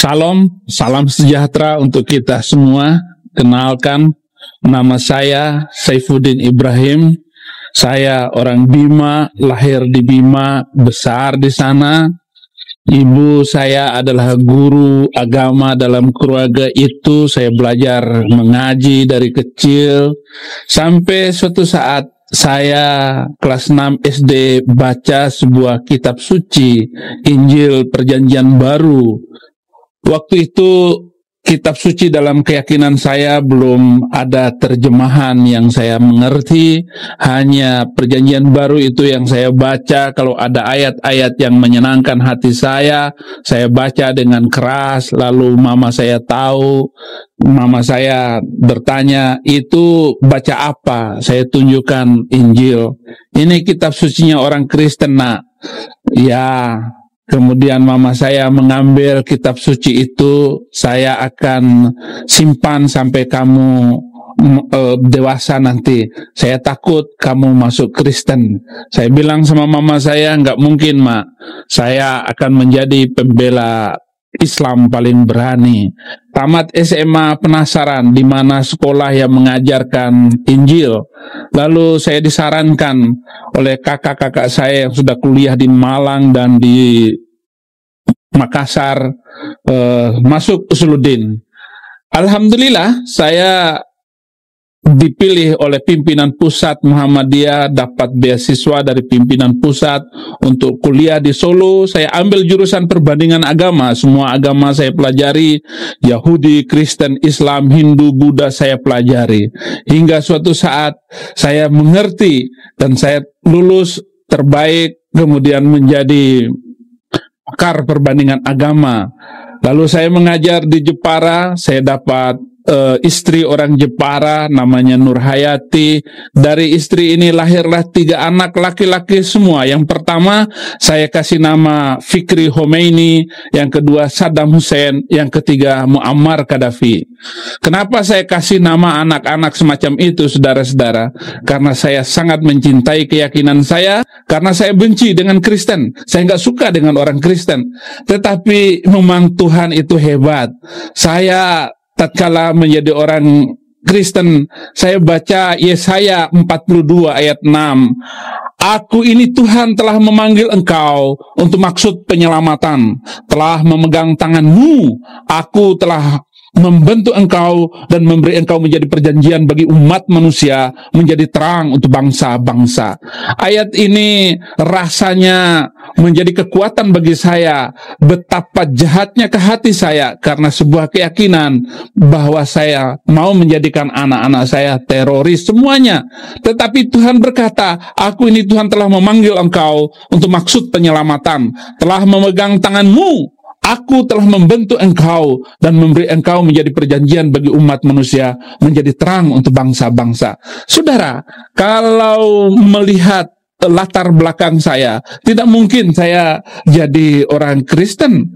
Salam, salam sejahtera untuk kita semua. Kenalkan, nama saya Saifuddin Ibrahim. Saya orang Bima, lahir di Bima, besar di sana. Ibu saya adalah guru agama dalam keluarga itu. Saya belajar mengaji dari kecil. Sampai suatu saat saya kelas 6 SD baca sebuah kitab suci, Injil Perjanjian Baru. Waktu itu kitab suci dalam keyakinan saya belum ada terjemahan yang saya mengerti, hanya Perjanjian Baru itu yang saya baca. Kalau ada ayat-ayat yang menyenangkan hati saya baca dengan keras. Lalu mama saya tahu, mama saya bertanya, "Itu baca apa?" Saya tunjukkan Injil. "Ini kitab sucinya orang Kristen, Nak." Ya. Kemudian mama saya mengambil kitab suci itu, "Saya akan simpan sampai kamu dewasa nanti. Saya takut kamu masuk Kristen." Saya bilang sama mama saya, "Nggak mungkin, Mak. Saya akan menjadi pembela Islam paling berani." Tamat SMA penasaran di mana sekolah yang mengajarkan Injil. Lalu saya disarankan oleh kakak-kakak saya yang sudah kuliah di Malang dan di Makassar, masuk Usuluddin. Alhamdulillah saya dipilih oleh pimpinan pusat Muhammadiyah, dapat beasiswa dari pimpinan pusat untuk kuliah di Solo. Saya ambil jurusan perbandingan agama, semua agama saya pelajari, Yahudi, Kristen, Islam, Hindu, Buddha saya pelajari. Hingga suatu saat saya mengerti dan saya lulus terbaik, kemudian menjadi pakar perbandingan agama. Lalu saya mengajar di Jepara, saya dapat istri orang Jepara namanya Nur Hayati. Dari istri ini lahirlah 3 anak laki-laki semua. Yang pertama saya kasih nama Fikri Khomeini, yang kedua Saddam Hussein, yang ketiga Muammar Gaddafi. Kenapa saya kasih nama anak-anak semacam itu, saudara-saudara? Karena saya sangat mencintai keyakinan saya, karena saya benci dengan Kristen. Saya nggak suka dengan orang Kristen. Tetapi memang Tuhan itu hebat. Saya tatkala menjadi orang Kristen, saya baca Yesaya 42 ayat 6. "Aku ini Tuhan telah memanggil engkau untuk maksud penyelamatan, telah memegang tanganmu, aku telah membentuk engkau dan memberi engkau menjadi perjanjian bagi umat manusia, menjadi terang untuk bangsa-bangsa." Ayat ini rasanya menjadi kekuatan bagi saya. Betapa jahatnya ke hati saya karena sebuah keyakinan bahwa saya mau menjadikan anak-anak saya teroris semuanya. Tetapi Tuhan berkata, "Aku ini Tuhan telah memanggil engkau untuk maksud penyelamatan, telah memegang tanganmu, aku telah membentuk engkau dan memberi engkau menjadi perjanjian bagi umat manusia, menjadi terang untuk bangsa-bangsa." Saudara, kalau melihat latar belakang saya, tidak mungkin saya jadi orang Kristen.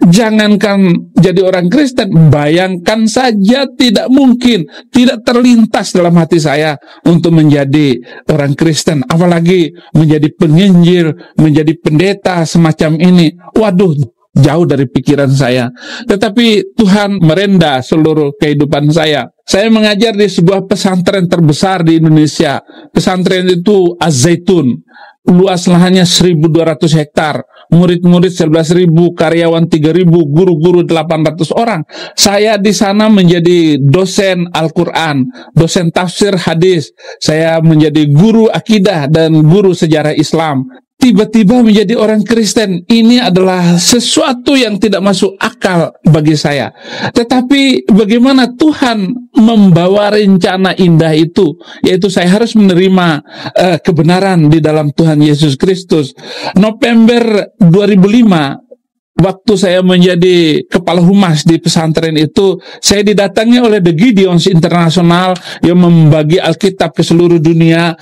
Jangankan jadi orang Kristen, bayangkan saja tidak mungkin, tidak terlintas dalam hati saya untuk menjadi orang Kristen, apalagi menjadi penginjil, menjadi pendeta semacam ini. Waduh, jauh dari pikiran saya. Tetapi Tuhan merenda seluruh kehidupan saya. Saya mengajar di sebuah pesantren terbesar di Indonesia. Pesantren itu Az-Zaitun. Luas lahannya 1.200 hektar. Murid-murid 11.000, karyawan 3.000, guru-guru 800 orang. Saya di sana menjadi dosen Al-Quran, dosen tafsir hadis. Saya menjadi guru akidah dan guru sejarah Islam. Tiba-tiba menjadi orang Kristen, ini adalah sesuatu yang tidak masuk akal bagi saya. Tetapi bagaimana Tuhan membawa rencana indah itu, yaitu saya harus menerima kebenaran di dalam Tuhan Yesus Kristus. November 2005, waktu saya menjadi kepala humas di pesantren itu, saya didatangi oleh The Gideons International yang membagi Alkitab ke seluruh dunia.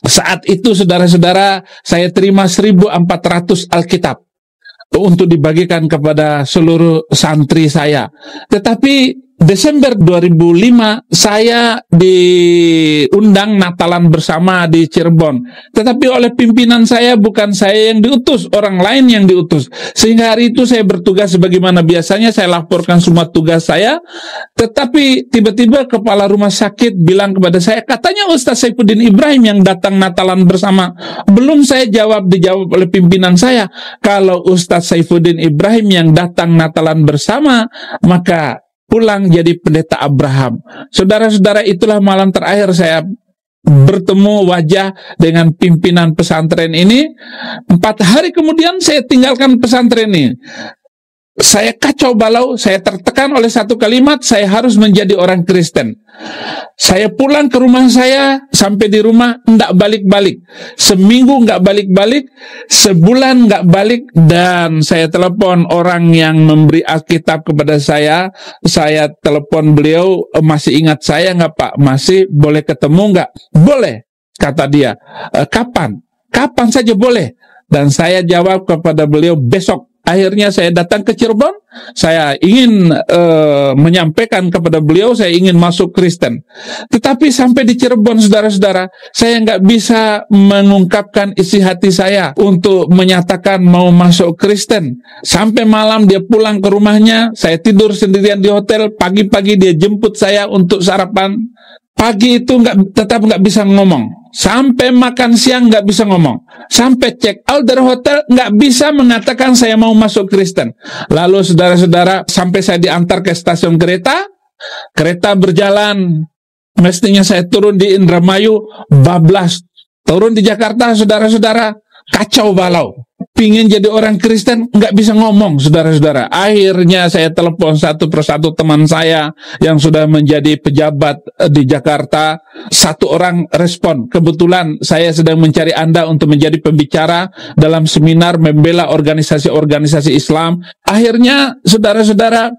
Saat itu, saudara-saudara, saya terima 1.400 Alkitab untuk dibagikan kepada seluruh santri saya. Tetapi Desember 2005 saya diundang Natalan bersama di Cirebon. Tetapi oleh pimpinan saya, bukan saya yang diutus, orang lain yang diutus. Sehingga hari itu saya bertugas sebagaimana biasanya, saya laporkan semua tugas saya. Tetapi tiba-tiba kepala rumah sakit bilang kepada saya, katanya Ustaz Saifuddin Ibrahim yang datang Natalan bersama. Belum saya jawab, dijawab oleh pimpinan saya, kalau Ustaz Saifuddin Ibrahim yang datang Natalan bersama, maka pulang jadi pendeta Abraham. Saudara-saudara, itulah malam terakhir saya bertemu wajah dengan pimpinan pesantren ini. 4 hari kemudian saya tinggalkan pesantren ini. Saya kacau balau, saya tertekan oleh satu kalimat, saya harus menjadi orang Kristen. Saya pulang ke rumah saya, sampai di rumah enggak balik-balik. Seminggu enggak balik-balik, sebulan enggak balik, dan saya telepon orang yang memberi Alkitab kepada saya telepon beliau, masih ingat saya enggak Pak? Masih, boleh ketemu enggak? Boleh, kata dia. Kapan? Kapan saja boleh. Dan saya jawab kepada beliau, besok. Akhirnya saya datang ke Cirebon, saya ingin menyampaikan kepada beliau, saya ingin masuk Kristen. Tetapi sampai di Cirebon, saudara-saudara, saya nggak bisa mengungkapkan isi hati saya untuk menyatakan mau masuk Kristen. Sampai malam dia pulang ke rumahnya, saya tidur sendirian di hotel, pagi-pagi dia jemput saya untuk sarapan. Pagi itu tetap nggak bisa ngomong. Sampai makan siang nggak bisa ngomong. Sampai check out dari hotel nggak bisa mengatakan saya mau masuk Kristen. Lalu saudara-saudara, sampai saya diantar ke stasiun kereta. Kereta berjalan. Mestinya saya turun di Indramayu, bablas. Turun di Jakarta, saudara-saudara, kacau balau. Pingin jadi orang Kristen, nggak bisa ngomong, saudara-saudara. Akhirnya saya telepon satu persatu teman saya yang sudah menjadi pejabat di Jakarta. Satu orang respon, kebetulan saya sedang mencari Anda untuk menjadi pembicara dalam seminar membela organisasi-organisasi Islam. Akhirnya, saudara-saudara,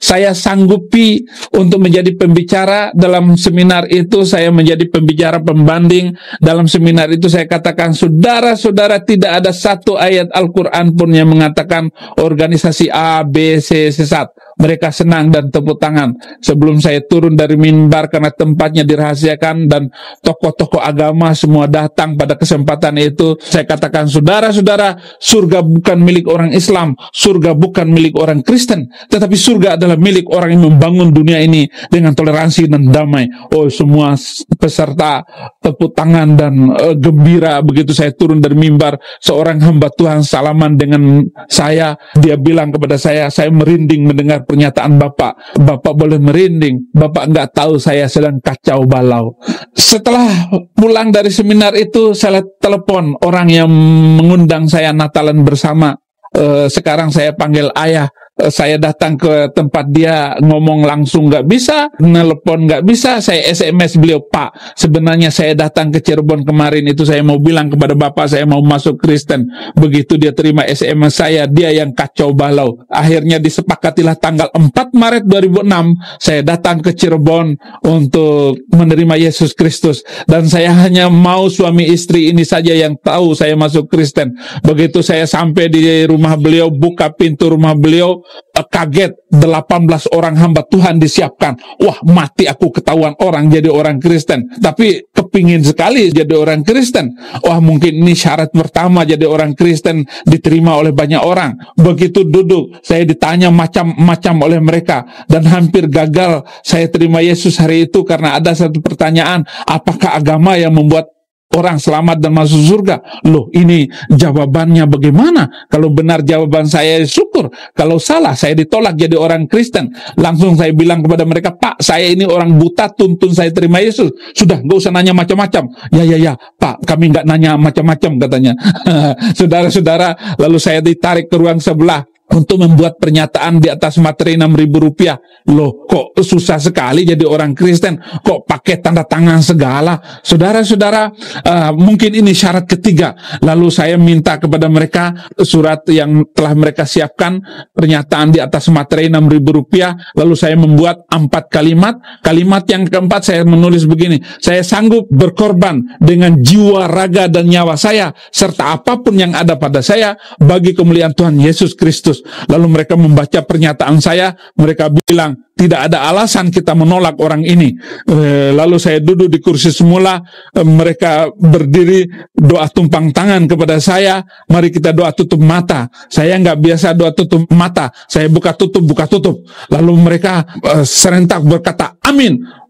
saya sanggupi untuk menjadi pembicara dalam seminar itu. Saya menjadi pembicara pembanding dalam seminar itu. Saya katakan, saudara-saudara, tidak ada satu ayat Al-Quran pun yang mengatakan organisasi A, B, C sesat. Mereka senang dan tepuk tangan. Sebelum saya turun dari mimbar, karena tempatnya dirahasiakan dan tokoh-tokoh agama semua datang pada kesempatan itu, saya katakan, saudara-saudara, surga bukan milik orang Islam, surga bukan milik orang Kristen, tetapi surga adalah milik orang yang membangun dunia ini dengan toleransi dan damai. Oh, semua peserta tepuk tangan dan gembira. Begitu saya turun dari mimbar, seorang hamba Tuhan salaman dengan saya. Dia bilang kepada saya merinding mendengar pernyataan Bapak. Bapak boleh merinding, Bapak nggak tahu saya sedang kacau balau. Setelah pulang dari seminar itu, saya telepon orang yang mengundang saya Natalan bersama. Sekarang saya panggil ayah. Saya datang ke tempat dia, ngomong langsung nggak bisa, nelpon nggak bisa. Saya SMS beliau, Pak, sebenarnya saya datang ke Cirebon kemarin itu saya mau bilang kepada Bapak saya mau masuk Kristen. Begitu dia terima SMS saya, dia yang kacau balau. Akhirnya disepakatilah tanggal 4 Maret 2006 saya datang ke Cirebon untuk menerima Yesus Kristus. Dan saya hanya mau suami istri ini saja yang tahu saya masuk Kristen. Begitu saya sampai di rumah beliau, buka pintu rumah beliau, kaget, 18 orang hamba Tuhan disiapkan. Wah, mati aku ketahuan orang jadi orang Kristen. Tapi kepingin sekali jadi orang Kristen. Wah, mungkin ini syarat pertama jadi orang Kristen, diterima oleh banyak orang. Begitu duduk, saya ditanya macam-macam oleh mereka, dan hampir gagal saya terima Yesus hari itu karena ada satu pertanyaan, apakah agama yang membuat orang selamat dan masuk surga? Loh, ini jawabannya bagaimana? Kalau benar jawaban saya, syukur. Kalau salah, saya ditolak jadi orang Kristen. Langsung saya bilang kepada mereka, Pak, saya ini orang buta, tuntun saya terima Yesus. Sudah, nggak usah nanya macam-macam. Ya, Pak, kami nggak nanya macam-macam, katanya. Saudara-saudara, lalu saya ditarik ke ruang sebelah untuk membuat pernyataan di atas materi Rp6.000. Loh, kok susah sekali jadi orang Kristen? Kok pakai tanda tangan segala? Saudara-saudara, mungkin ini syarat ketiga. Lalu saya minta kepada mereka surat yang telah mereka siapkan, pernyataan di atas materi Rp6.000. Lalu saya membuat 4 kalimat. Kalimat yang keempat saya menulis begini, saya sanggup berkorban dengan jiwa, raga, dan nyawa saya, serta apapun yang ada pada saya, bagi kemuliaan Tuhan Yesus Kristus. Kristus. Lalu mereka membaca pernyataan saya, mereka bilang, tidak ada alasan kita menolak orang ini. Lalu saya duduk di kursi semula, mereka berdiri, doa tumpang tangan kepada saya, mari kita doa tutup mata. Saya nggak biasa doa tutup mata, saya buka tutup. Lalu mereka serentak berkata, amin.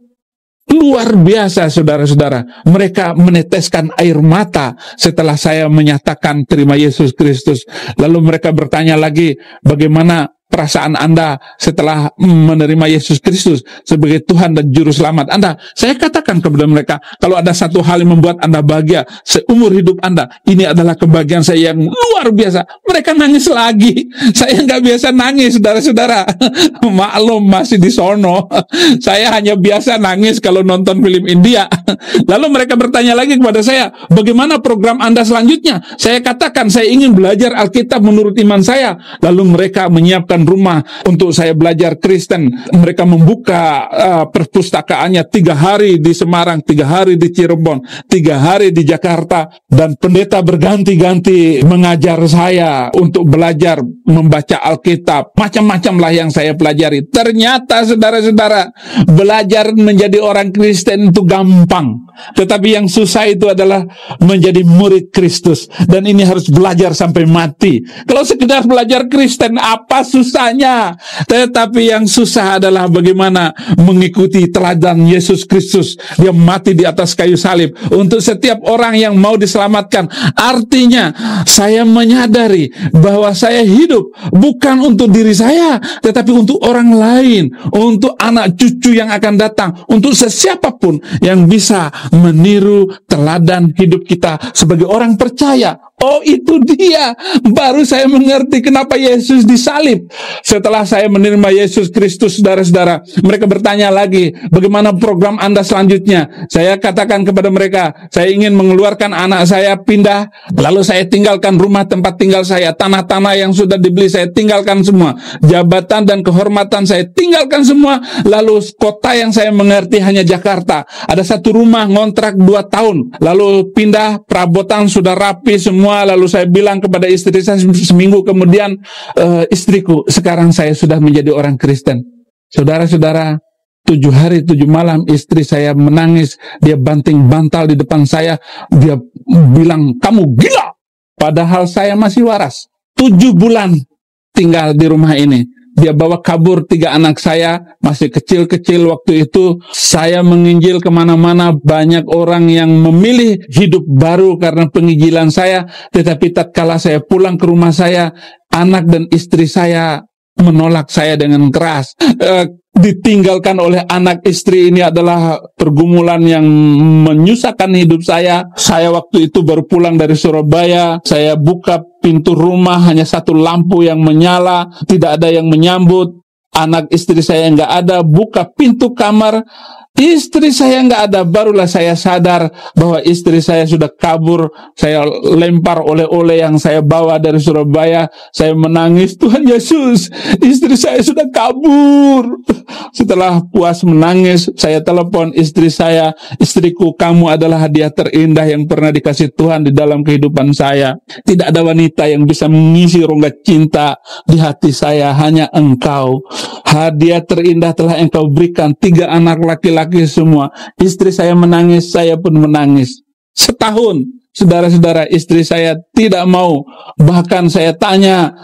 Luar biasa saudara-saudara, mereka meneteskan air mata setelah saya menyatakan terima Yesus Kristus. Lalu mereka bertanya lagi, bagaimana perasaan Anda setelah menerima Yesus Kristus sebagai Tuhan dan Juru Selamat Anda? Saya katakan kepada mereka, kalau ada satu hal yang membuat Anda bahagia seumur hidup Anda, ini adalah kebahagiaan saya yang luar biasa. Mereka nangis lagi. Saya nggak biasa nangis, saudara-saudara. Maklum, masih di sono. Saya hanya biasa nangis kalau nonton film India. Lalu mereka bertanya lagi kepada saya, bagaimana program Anda selanjutnya? Saya katakan, saya ingin belajar Alkitab menurut iman saya. Lalu mereka menyiapkan rumah untuk saya belajar Kristen. Mereka membuka perpustakaannya 3 hari di Semarang, 3 hari di Cirebon, 3 hari di Jakarta, dan pendeta berganti-ganti mengajar saya untuk belajar membaca Alkitab. Macam-macam lah yang saya pelajari. Ternyata saudara-saudara, belajar menjadi orang Kristen itu gampang, tetapi yang susah itu adalah menjadi murid Kristus, dan ini harus belajar sampai mati. Kalau sekedar belajar Kristen, apa susahnya? Tetapi yang susah adalah bagaimana mengikuti teladan Yesus Kristus. Dia mati di atas kayu salib untuk setiap orang yang mau diselamatkan. Artinya saya menyadari bahwa saya hidup bukan untuk diri saya, tetapi untuk orang lain, untuk anak cucu yang akan datang, untuk sesiapapun yang bisa meniru teladan hidup kita sebagai orang percaya. Oh, itu dia. Baru saya mengerti kenapa Yesus disalib. Setelah saya menerima Yesus Kristus, saudara-saudara, mereka bertanya lagi, bagaimana program Anda selanjutnya? Saya katakan kepada mereka, saya ingin mengeluarkan anak saya pindah, lalu saya tinggalkan rumah tempat tinggal saya, tanah-tanah yang sudah dibeli saya tinggalkan semua, jabatan dan kehormatan saya tinggalkan semua, lalu kota yang saya mengerti hanya Jakarta. Ada satu rumah ngontrak 2 tahun, lalu pindah, perabotan sudah rapi semua. Lalu saya bilang kepada istri saya seminggu kemudian, istriku, sekarang saya sudah menjadi orang Kristen. Saudara-saudara, 7 hari 7 malam istri saya menangis. Dia banting bantal di depan saya. Dia bilang, kamu gila. Padahal saya masih waras. 7 bulan tinggal di rumah ini. Dia bawa kabur 3 anak saya, masih kecil-kecil waktu itu. Saya menginjil kemana-mana, banyak orang yang memilih hidup baru karena penginjilan saya. Tetapi tatkala saya pulang ke rumah saya, anak dan istri saya menolak saya dengan keras. Ditinggalkan oleh anak istri ini adalah pergumulan yang menyusahkan hidup saya. Saya waktu itu baru pulang dari Surabaya. Saya buka pintu rumah, hanya satu lampu yang menyala, tidak ada yang menyambut. Anak istri saya nggak ada. Buka pintu kamar, istri saya nggak ada. Barulah saya sadar bahwa istri saya sudah kabur. Saya lempar oleh-oleh yang saya bawa dari Surabaya. Saya menangis, Tuhan Yesus, istri saya sudah kabur. Setelah puas menangis, saya telepon istri saya, istriku, kamu adalah hadiah terindah yang pernah dikasih Tuhan di dalam kehidupan saya. Tidak ada wanita yang bisa mengisi rongga cinta di hati saya, hanya engkau. Hadiah terindah telah engkau berikan, 3 anak laki-laki semua. Istri saya menangis, saya pun menangis. Setahun, saudara-saudara, istri saya tidak mau. Bahkan saya tanya,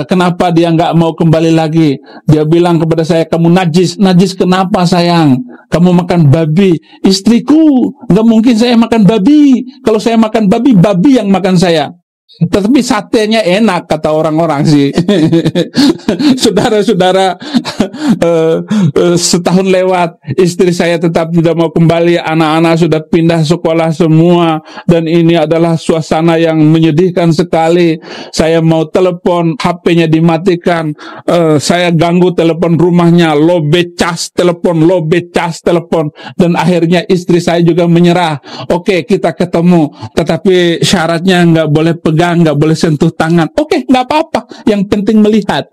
kenapa dia nggak mau kembali lagi. Dia bilang kepada saya, kamu najis. Najis kenapa sayang? Kamu makan babi. Istriku, nggak mungkin saya makan babi. Kalau saya makan babi, babi yang makan saya. Tetapi satenya enak, kata orang-orang sih. Saudara-saudara, setahun lewat, istri saya tetap tidak mau kembali. Anak-anak sudah pindah sekolah semua, dan ini adalah suasana yang menyedihkan sekali. Saya mau telepon, HP-nya dimatikan. Saya ganggu telepon rumahnya, lobe cas telepon, dan akhirnya istri saya juga menyerah. Oke, kita ketemu, tetapi syaratnya nggak boleh pegang pegang, nggak boleh sentuh tangan. Oke, nggak apa-apa. Yang penting melihat.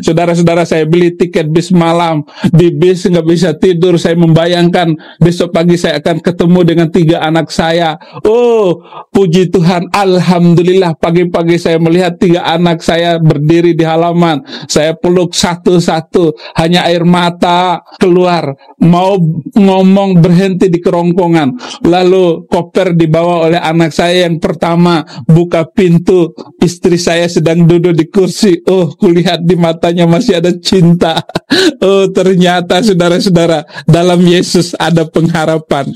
Saudara-saudara, saya beli tiket bis malam. Di bis nggak bisa tidur. Saya membayangkan besok pagi saya akan ketemu dengan 3 anak saya. Oh, puji Tuhan, alhamdulillah. Pagi-pagi saya melihat 3 anak saya berdiri di halaman. Saya peluk satu-satu. Hanya air mata keluar. Mau ngomong berhenti di kerongkongan. Lalu koper dibawa oleh anak saya yang pertama. Buka pintu, istri saya sedang duduk di kursi. Oh, kulihat di matanya masih ada cinta. Oh, ternyata saudara-saudara, dalam Yesus ada pengharapan.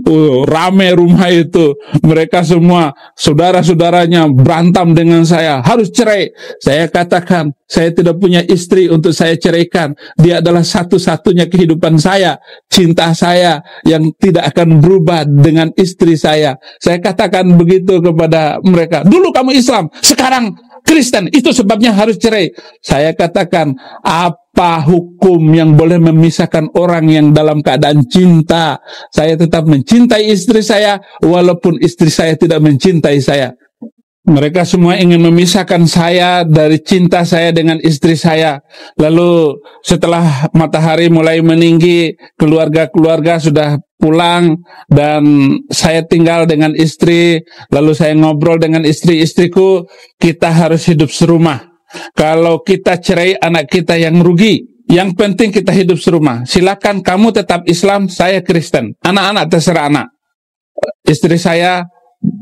Oh, rame rumah itu. Mereka semua, saudara-saudaranya berantem dengan saya. Harus cerai. Saya katakan, saya tidak punya istri untuk saya ceraikan. Dia adalah satu-satunya kehidupan saya. Cinta saya yang tidak akan berubah dengan istri saya. Saya katakan begitu kepada mereka. Dulu kamu Islam, sekarang Kristen, itu sebabnya harus cerai. Saya katakan, apa hukum yang boleh memisahkan orang yang dalam keadaan cinta? Saya tetap mencintai istri saya, walaupun istri saya tidak mencintai saya. Mereka semua ingin memisahkan saya dari cinta saya dengan istri saya. Lalu setelah matahari mulai meninggi, keluarga-keluarga sudah pulang dan saya tinggal dengan istri. Lalu saya ngobrol dengan istriku, kita harus hidup serumah. Kalau kita cerai, anak kita yang rugi. Yang penting kita hidup serumah. Silakan kamu tetap Islam, saya Kristen. Anak-anak terserah anak. Istri saya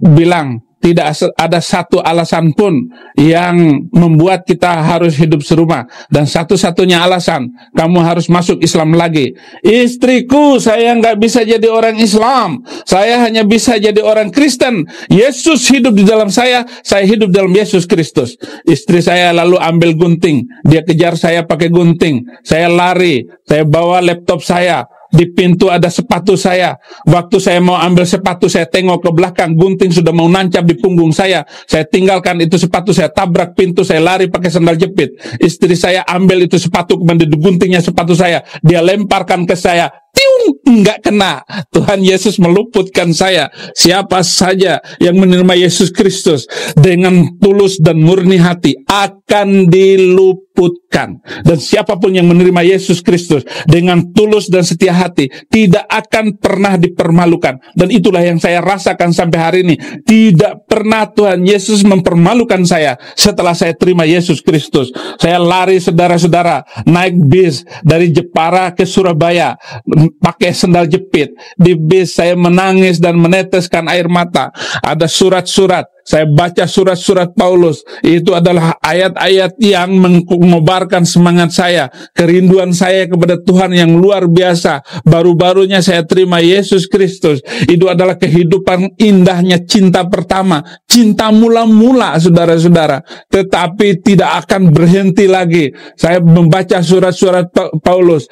bilang, tidak ada satu alasan pun yang membuat kita harus hidup serumah. Dan satu-satunya alasan, kamu harus masuk Islam lagi. Istriku, saya nggak bisa jadi orang Islam. Saya hanya bisa jadi orang Kristen. Yesus hidup di dalam saya hidup dalam Yesus Kristus. Istri saya lalu ambil gunting. Dia kejar saya pakai gunting. Saya lari, saya bawa laptop saya. Di pintu ada sepatu saya. Waktu saya mau ambil sepatu, saya tengok ke belakang, gunting sudah mau nancap di punggung saya. Saya tinggalkan itu sepatu, saya tabrak pintu, saya lari pakai sandal jepit. Istri saya ambil itu sepatu, kemudian guntingnya sepatu saya. Dia lemparkan ke saya. Tiung, enggak kena. Tuhan Yesus meluputkan saya. Siapa saja yang menerima Yesus Kristus dengan tulus dan murni hati akan diluputkan. Dan siapapun yang menerima Yesus Kristus dengan tulus dan setia hati tidak akan pernah dipermalukan. Dan itulah yang saya rasakan sampai hari ini. Tidak pernah Tuhan Yesus mempermalukan saya setelah saya terima Yesus Kristus. Saya lari, saudara-saudara, naik bis dari Jepara ke Surabaya pakai sandal jepit. Di bis saya menangis dan meneteskan air mata. Ada surat-surat. Saya baca surat-surat Paulus. Itu adalah ayat-ayat yang mengobarkan semangat saya. Kerinduan saya kepada Tuhan yang luar biasa. Baru-barunya saya terima Yesus Kristus. Itu adalah kehidupan indahnya cinta pertama. Cinta mula-mula, saudara-saudara. Tetapi tidak akan berhenti lagi. Saya membaca surat-surat Paulus.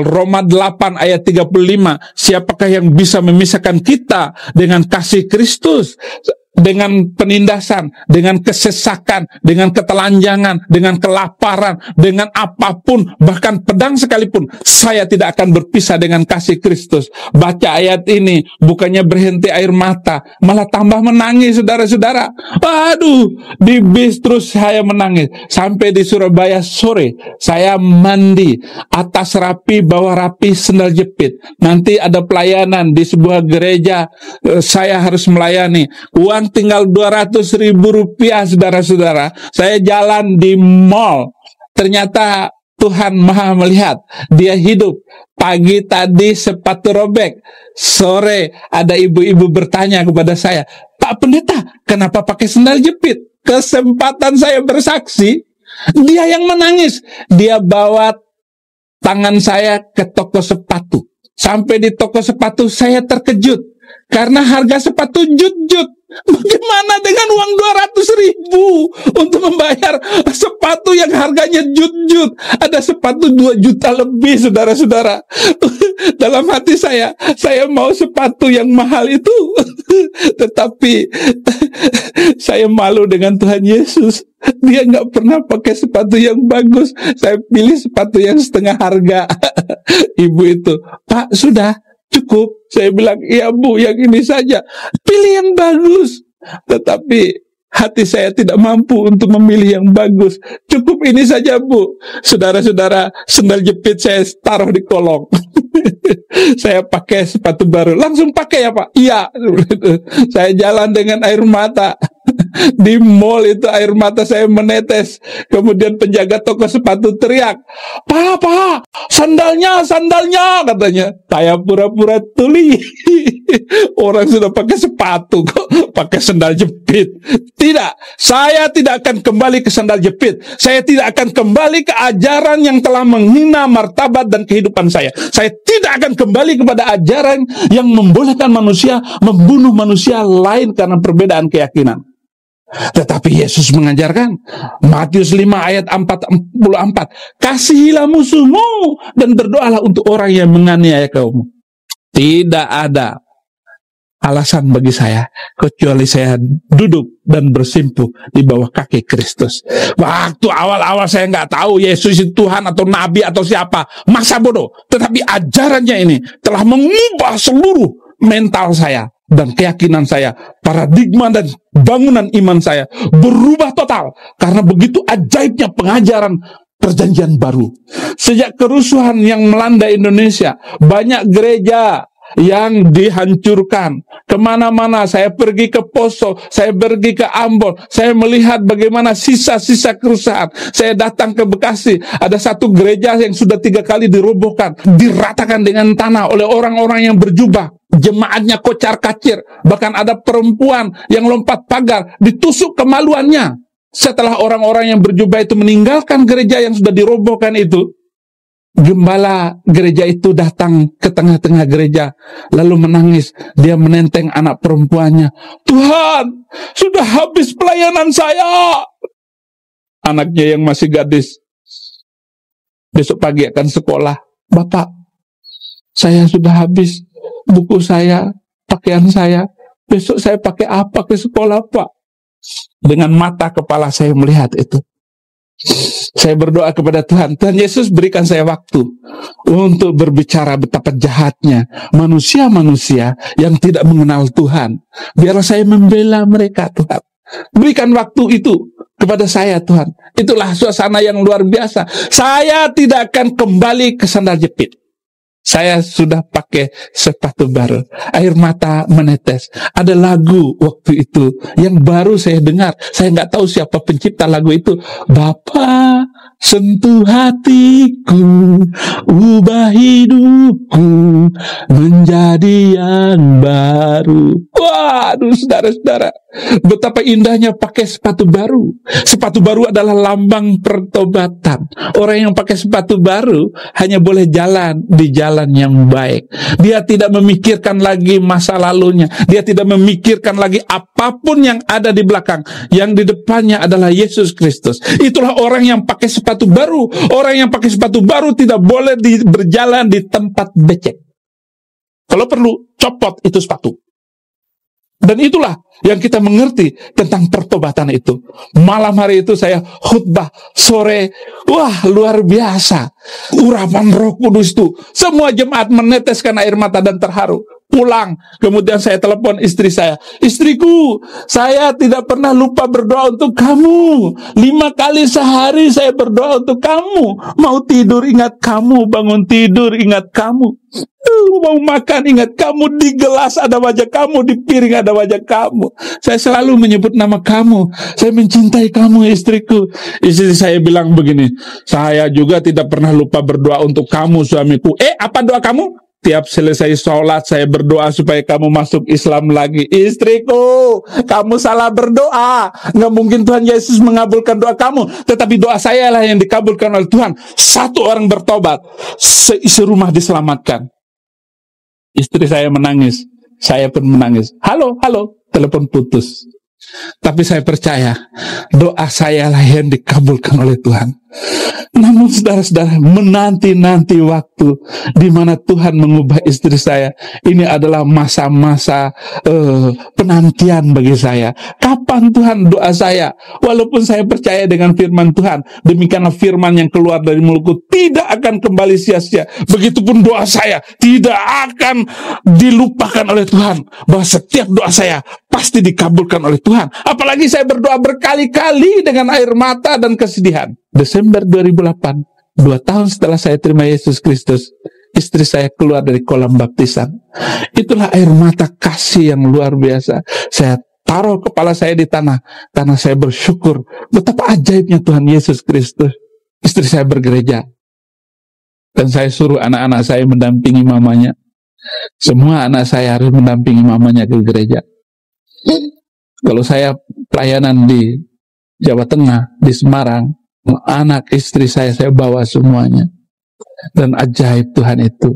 Roma 8 ayat 35. Siapakah yang bisa memisahkan kita dengan kasih Kristus? Dengan penindasan, dengan kesesakan, dengan ketelanjangan, dengan kelaparan, dengan apapun, bahkan pedang sekalipun, saya tidak akan berpisah dengan kasih Kristus. Baca ayat ini, bukannya berhenti air mata, malah tambah menangis, saudara-saudara. Aduh, di bis terus saya menangis. Sampai di Surabaya sore, saya mandi, atas rapi, bawah rapi, sandal jepit. Nanti ada pelayanan di sebuah gereja, saya harus melayani. Uang tinggal 200.000 rupiah, saudara-saudara. Saya jalan di mall. Ternyata Tuhan Maha melihat. Dia hidup. Pagi tadi sepatu robek. Sore ada ibu-ibu bertanya kepada saya, Pak Pendeta, kenapa pakai sandal jepit? Kesempatan saya bersaksi. Dia yang menangis. Dia bawa tangan saya ke toko sepatu. Sampai di toko sepatu saya terkejut. Karena harga sepatu jut-jut. Bagaimana dengan uang 200.000 untuk membayar sepatu yang harganya jut-jut? Ada sepatu 2 juta lebih, saudara-saudara. Dalam hati saya mau sepatu yang mahal itu. Tetapi saya malu dengan Tuhan Yesus. Dia nggak pernah pakai sepatu yang bagus. Saya pilih sepatu yang setengah harga. Ibu itu, Pak, sudah cukup. Saya bilang, iya Bu, yang ini saja. Pilih yang bagus. Tetapi hati saya tidak mampu untuk memilih yang bagus. Cukup ini saja, Bu. Saudara-saudara, sendal jepit saya taruh di kolong. Saya pakai sepatu baru. Langsung pakai ya, Pak? Iya. Saya jalan dengan air mata. Di mall itu air mata saya menetes. Kemudian penjaga toko sepatu teriak, "Pak, sandalnya," katanya. Saya pura-pura tuli. Orang sudah pakai sepatu kok pakai sandal jepit. Tidak, saya tidak akan kembali ke sandal jepit. Saya tidak akan kembali ke ajaran yang telah menghina martabat dan kehidupan saya. Saya tidak akan kembali kepada ajaran yang membolehkan manusia membunuh manusia lain karena perbedaan keyakinan. Tetapi Yesus mengajarkan, Matius 5 ayat 44, "Kasihilah musuhmu dan berdoalah untuk orang yang menganiaya kamu." Tidak ada alasan bagi saya kecuali saya duduk dan bersimpuh di bawah kaki Kristus. Waktu awal-awal saya nggak tahu Yesus itu Tuhan atau Nabi atau siapa, masa bodoh. Tetapi ajarannya ini telah mengubah seluruh mental saya dan keyakinan saya, paradigma dan bangunan iman saya berubah total karena begitu ajaibnya pengajaran perjanjian baru. Sejak kerusuhan yang melanda Indonesia, banyak gereja yang dihancurkan. Kemana-mana saya pergi ke Poso, saya pergi ke Ambon, saya melihat bagaimana sisa-sisa kerusakan. Saya datang ke Bekasi, ada satu gereja yang sudah 3 kali dirobohkan, diratakan dengan tanah oleh orang-orang yang berjubah. Jemaatnya kocar-kacir, bahkan ada perempuan yang lompat pagar, ditusuk kemaluannya. Setelah orang-orang yang berjubah itu meninggalkan gereja yang sudah dirobohkan itu, gembala gereja itu datang ke tengah-tengah gereja, lalu menangis. Dia menenteng anak perempuannya. "Tuhan, sudah habis pelayanan saya." Anaknya yang masih gadis besok pagi akan sekolah. "Bapak, saya sudah habis buku saya, pakaian saya. Besok saya pakai apa ke sekolah, Pak?" Dengan mata kepala saya melihat itu. Saya berdoa kepada Tuhan, Tuhan Yesus berikan saya waktu untuk berbicara betapa jahatnya manusia-manusia yang tidak mengenal Tuhan. Biarlah saya membela mereka, Tuhan. Berikan waktu itu kepada saya, Tuhan. Itulah suasana yang luar biasa. Saya tidak akan kembali ke sandal jepit. Saya sudah pakai sepatu baru. Air mata menetes. Ada lagu waktu itu yang baru saya dengar. Saya nggak tahu siapa pencipta lagu itu. "Bapa, sentuh hatiku, ubah hidupku menjadi yang baru." Waduh, saudara-saudara, betapa indahnya pakai sepatu baru. Sepatu baru adalah lambang pertobatan. Orang yang pakai sepatu baru hanya boleh jalan di jalan yang baik. Dia tidak memikirkan lagi masa lalunya. Dia tidak memikirkan lagi apapun yang ada di belakang. Yang di depannya adalah Yesus Kristus. Itulah orang yang pakai sepatu baru. Orang yang pakai sepatu baru tidak boleh berjalan di tempat becek. Kalau perlu, copot itu sepatu. Dan itulah yang kita mengerti tentang pertobatan itu. Malam hari itu saya khutbah sore. Wah, luar biasa. Urapan Roh Kudus itu. Semua jemaat meneteskan air mata dan terharu. Pulang, kemudian saya telepon istri saya. "Istriku, saya tidak pernah lupa berdoa untuk kamu. 5 kali sehari saya berdoa untuk kamu. Mau tidur ingat kamu, bangun tidur ingat kamu. Mau makan ingat kamu, di gelas ada wajah kamu, di piring ada wajah kamu. Saya selalu menyebut nama kamu. Saya mencintai kamu, istriku." Istri saya bilang begini, "Saya juga tidak pernah lupa berdoa untuk kamu, suamiku." Apa doa kamu? "Tiap selesai sholat saya berdoa supaya kamu masuk Islam lagi." Istriku, kamu salah berdoa. Nggak mungkin Tuhan Yesus mengabulkan doa kamu. Tetapi doa saya lah yang dikabulkan oleh Tuhan. 1 orang bertobat, seisi rumah diselamatkan. Istri saya menangis, saya pun menangis. Halo, telepon putus. Tapi saya percaya doa saya lah yang dikabulkan oleh Tuhan. Namun saudara-saudara, menanti-nanti waktu di mana Tuhan mengubah istri saya. Ini adalah masa-masa penantian bagi saya. Kapan Tuhan doa saya? Walaupun saya percaya dengan firman Tuhan, demikianlah firman yang keluar dari mulutku tidak akan kembali sia-sia. Begitupun doa saya tidak akan dilupakan oleh Tuhan, bahwa setiap doa saya pasti dikabulkan oleh Tuhan. Apalagi saya berdoa berkali-kali dengan air mata dan kesedihan. Desember 2008, 2 tahun setelah saya terima Yesus Kristus, istri saya keluar dari kolam baptisan. Itulah air mata kasih yang luar biasa. Saya taruh kepala saya di tanah karena saya bersyukur betapa ajaibnya Tuhan Yesus Kristus. Istri saya bergereja, dan saya suruh anak-anak saya mendampingi mamanya. Semua anak saya harus mendampingi mamanya ke gereja. Kalau saya pelayanan di Jawa Tengah, di Semarang, anak istri saya bawa semuanya. Dan ajaib Tuhan itu,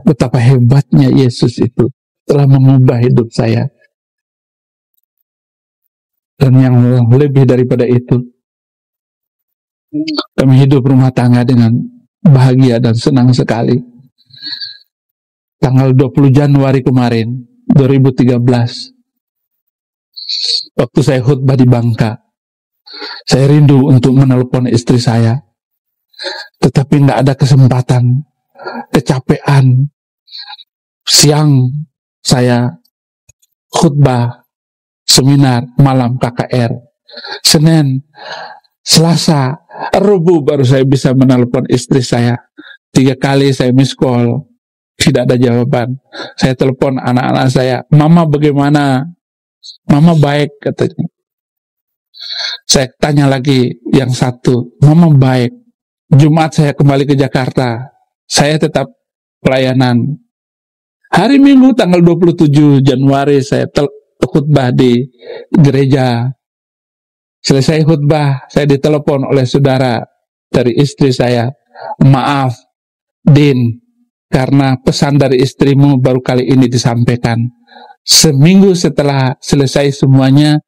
betapa hebatnya Yesus itu telah mengubah hidup saya. Dan yang lebih daripada itu, kami hidup rumah tangga dengan bahagia dan senang sekali. Tanggal 20 Januari kemarin, 2013, waktu saya khutbah di Bangka, saya rindu untuk menelpon istri saya, tetapi tidak ada kesempatan, kecapean. Siang saya khutbah seminar, malam KKR. Senin, Selasa, Rabu baru saya bisa menelpon istri saya. 3 kali saya miss call, tidak ada jawaban. Saya telepon anak-anak saya, "Mama bagaimana?" "Mama baik," katanya. Saya tanya lagi yang satu, "Mama baik." Jumat saya kembali ke Jakarta, saya tetap pelayanan. Hari Minggu tanggal 27 Januari saya khutbah di gereja. Selesai khutbah, saya ditelepon oleh saudara dari istri saya, "Maaf, Din, karena pesan dari istrimu baru kali ini disampaikan. Seminggu setelah selesai semuanya,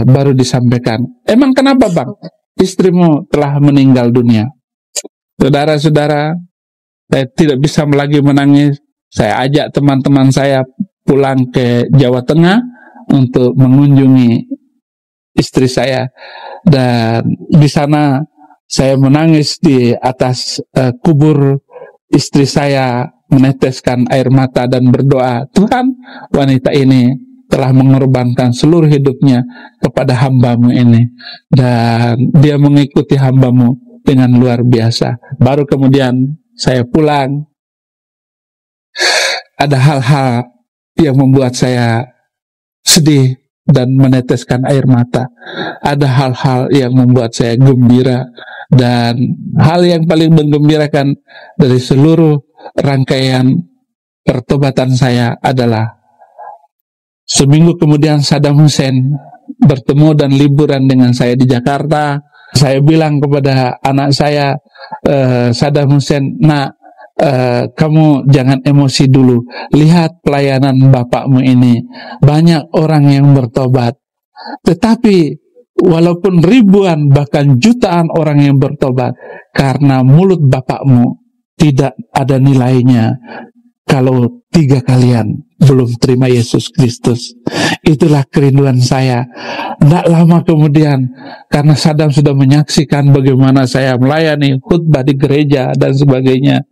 baru disampaikan." "Emang kenapa, Bang?" "Istrimu telah meninggal dunia." Saudara-saudara, saya tidak bisa lagi menangis. Saya ajak teman-teman saya pulang ke Jawa Tengah untuk mengunjungi istri saya. Dan di sana saya menangis di atas kubur istri saya, meneteskan air mata dan berdoa, "Tuhan, wanita ini telah mengorbankan seluruh hidupnya kepada hamba-Mu ini, dan dia mengikuti hamba-Mu dengan luar biasa." Baru kemudian saya pulang. Ada hal-hal yang membuat saya sedih dan meneteskan air mata. Ada hal-hal yang membuat saya gembira. Dan hal yang paling menggembirakan dari seluruh rangkaian pertobatan saya adalah seminggu kemudian Saddam Hussein bertemu dan liburan dengan saya di Jakarta. Saya bilang kepada anak saya, "Saddam Hussein, nak, kamu jangan emosi dulu. Lihat pelayanan bapakmu ini. Banyak orang yang bertobat. Tetapi walaupun ribuan bahkan jutaan orang yang bertobat, karena mulut bapakmu tidak ada nilainya kalau 3 kalian belum terima Yesus Kristus." Itulah kerinduan saya. Tidak lama kemudian, karena Saddam sudah menyaksikan bagaimana saya melayani khutbah di gereja dan sebagainya,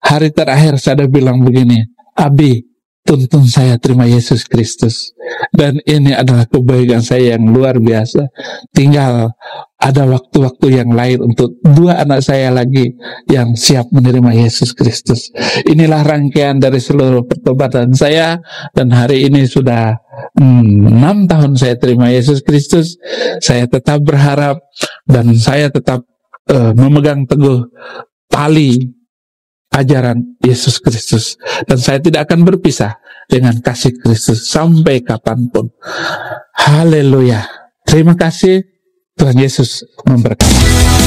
hari terakhir saya bilang begini, "Abi, tuntun saya terima Yesus Kristus." Dan ini adalah kebaikan saya yang luar biasa. Tinggal ada waktu-waktu yang lain untuk 2 anak saya lagi yang siap menerima Yesus Kristus. Inilah rangkaian dari seluruh pertobatan saya, dan hari ini sudah 6 tahun saya terima Yesus Kristus. Saya tetap berharap dan saya tetap memegang teguh tali ajaran Yesus Kristus, dan saya tidak akan berpisah dengan kasih Kristus sampai kapanpun. Haleluya. Terima kasih. Tuhan Yesus memberkati.